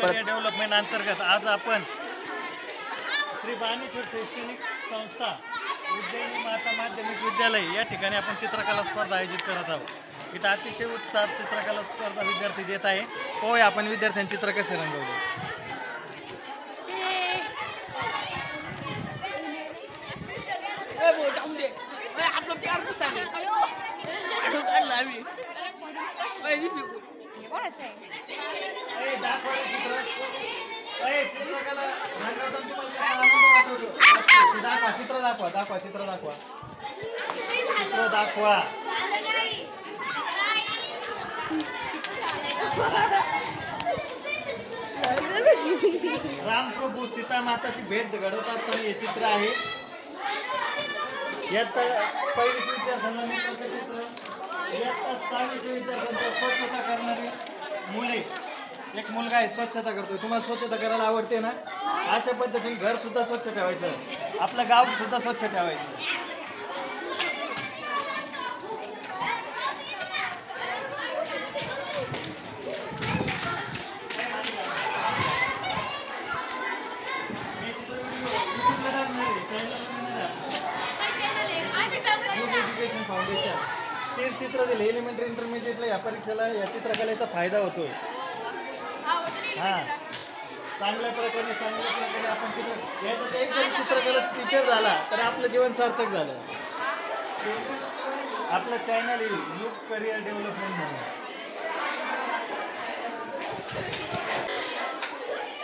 Career development अंतर्गत आज आपण श्री बाणेश्वर शैक्षणिक संस्था उज्जैनी माता माध्यमिक विद्यालय या ठिकाणी आपण चित्रकला स्पर्धा आयोजित करत आहोत। इथं अतिशय उत्साहात चित्रकला स्पर्धा विद्यार्थी देत आहे। होय, आपण विद्यार्थ्यांचे चित्र कसे रंगवले? चित्र दाखवा चित्र दाखवा। रामप्रभू सीता माताची भेट घडवत असताना हे चित्र आहे। यात पहिलीच्या विद्यार्थ्यांना चित्र, यात 6वीच्या विद्यार्थ्यांचा स्वच्छता करणारी मुले, एक मुलगा आहे स्वच्छता करतोय। तुम्हाला स्वच्छता करायला आवडते ना? अशा पद्धतीने घर सुद्धा स्वच्छ ठेवायचं, आपलं गाव सुद्धा स्वच्छ ठेवायचं। एज्युकेशन फाउंडेशन स्थिर चित्र दिले एलिमेंटरी इंटरमिजिएटला या परीक्षेला या चित्रकलेचा फायदा होतोय। चांगल्या प्रकारे आपण चित्र याच्यात एक जरी चित्रकला टीचर झाला तर आपलं जीवन सार्थक झालं। आपलं चॅनल येईल यूथ करिअर डेव्हलपमेंट म्हणून,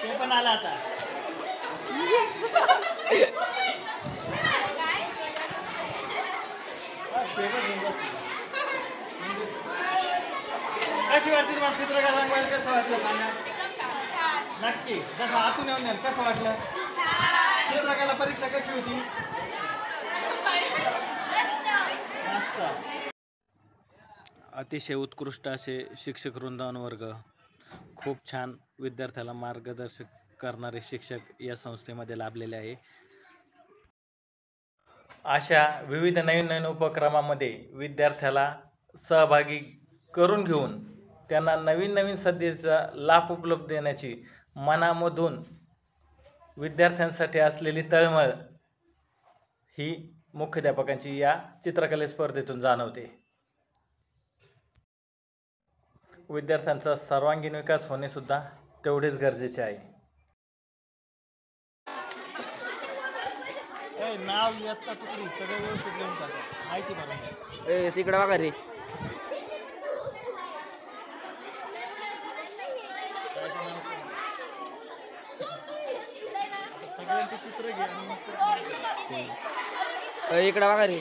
ते पण आला आता। कशी वाटते तुम्हाला चित्रकला रंगवायला? कसं वाटलं सांगा नक्की। जसं आतून येऊन द्याल, कसं वाटलं? चित्रकला परीक्षा कशी होती? अतिशय उत्कृष्ट असे शिक्षक वृंदावन वर्ग, खूप छान विद्यार्थ्याला मार्गदर्शक करणारे शिक्षक या संस्थेमध्ये लाभलेले आहे। अशा विविध नवीन उपक्रमामध्ये विद्यार्थ्याला सहभागी करून घेऊन त्यांना नवीन संधीचा लाभ उपलब्ध देण्याची मनामधून विद्यार्थ्यांसाठी असलेली तळमळ ही मुख्याध्यापकांची या चित्रकला स्पर्धेतून जाणवते। विद्यार्थ्यांचा सर्वांगीण विकास होणे सुद्धा तेवढेच गरजेचे आहे। नाव येता तुकडी सगळं व्यवस्थित लिहून टाका, माहिती भरून इकडे बघा रे। सगळ्यांचे चित्र घ्या आणि इकडे बघा रे।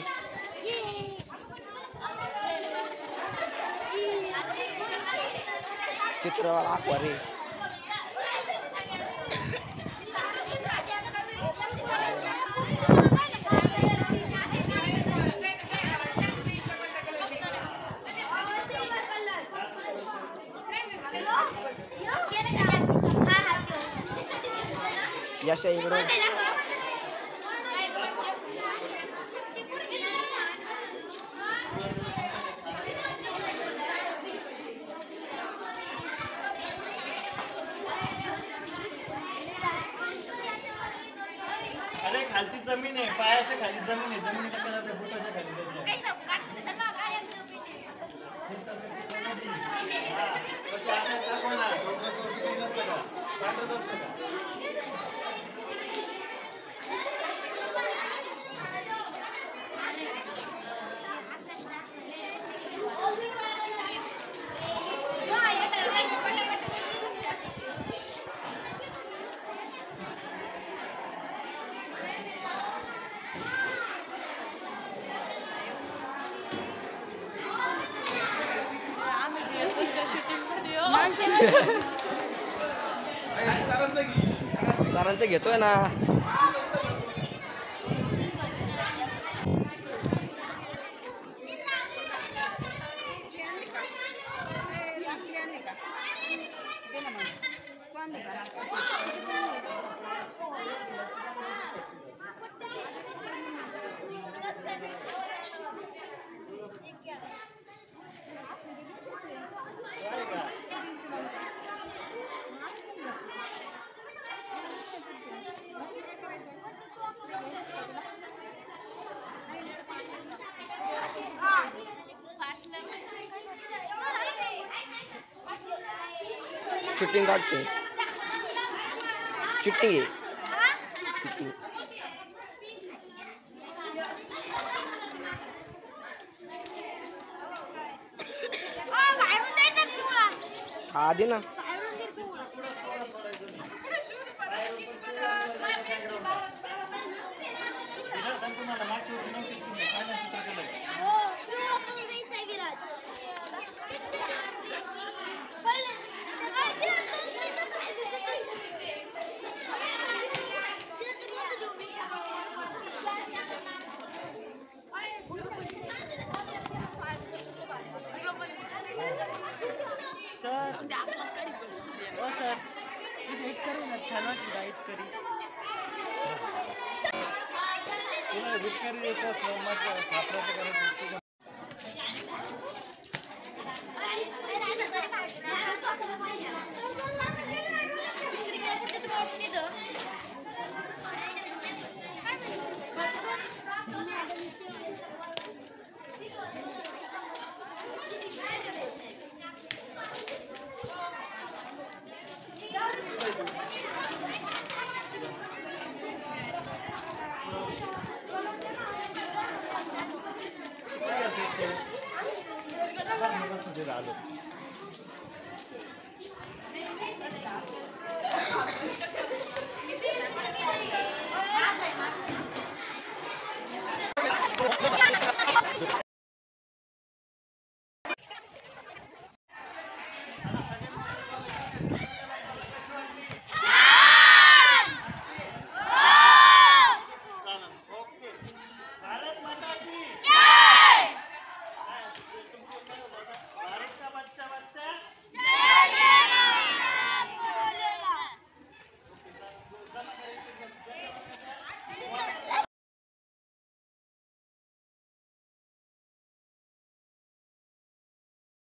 चित्र दाखवा रे। यशा इकडे अरे खालची जमीन आहे, पायाच्या खाली जमीन आहे, जमिनीच्या कलर बोटाच्या खाली सरांचं घेतोय ना। शूटिंग काढते शूटिंग आहे शूटिंग हा दे ना तुम्हाला मागच्या वर्षी नव्हती तुम्ही पहिल्यांदा चित्र केलंय. सर हो सर हिट करू ना छान वाटली का हिट करी तुला विटकरी यायचं असलं मग कापराचं करायचं